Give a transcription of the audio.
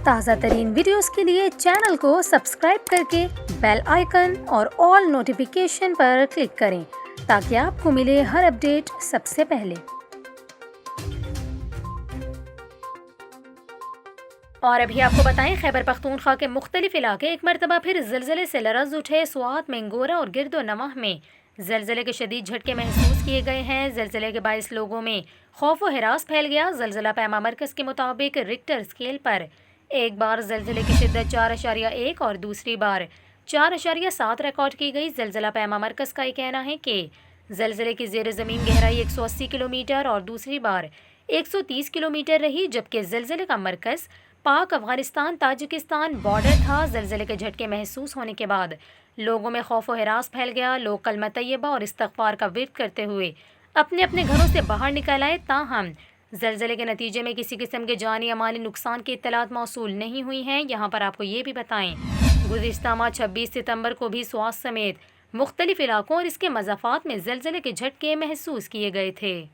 تازہ ترین ویڈیوز کے لیے چینل کو سبسکرائب کر کے بیل آئیکن اور آل نوٹیفیکیشن پر کلک کریں تاکہ آپ کو ملے ہر اپڈیٹ سب سے پہلے۔ اور ابھی آپ کو بتائیں، خیبر پختونخوا کے مختلف علاقے ایک مرتبہ پھر زلزلے سے لرز اٹھے۔ سوات، مینگورہ اور گرد و نواح میں زلزلے کے شدید جھٹکے محسوس کیے گئے ہیں۔ زلزلے کے باعث لوگوں میں خوف و ہراس پھیل گیا۔ زلزلہ پیما مرکز کے مطابق ریکٹر اسکیل پر ایک بار زلزلے کی شدت 4.1 اور دوسری بار 4.7 ریکارڈ کی گئی۔ زلزلہ پیما مرکز کا یہ کہنا ہے کہ زلزلے کی زیر زمین گہرائی 180 کلومیٹر اور دوسری بار 130 کلومیٹر رہی، جبکہ زلزلے کا مرکز پاک افغانستان تاجکستان بارڈر تھا۔ زلزلے کے جھٹکے محسوس ہونے کے بعد لوگوں میں خوف و ہراس پھیل گیا۔ لوگ کلمہ طیبہ اور استغفار کا ورد کرتے ہوئے اپنے اپنے گھروں سے باہر نکل آئے۔ تاہم زلزلے کے نتیجے میں کسی قسم کے جانی یا مالی نقصان کی اطلاعات موصول نہیں ہوئی ہیں۔ یہاں پر آپ کو یہ بھی بتائیں، گزشتہ ماہ 26 ستمبر کو بھی سوات سمیت مختلف علاقوں اور اس کے مضافات میں زلزلے کے جھٹکے محسوس کیے گئے تھے۔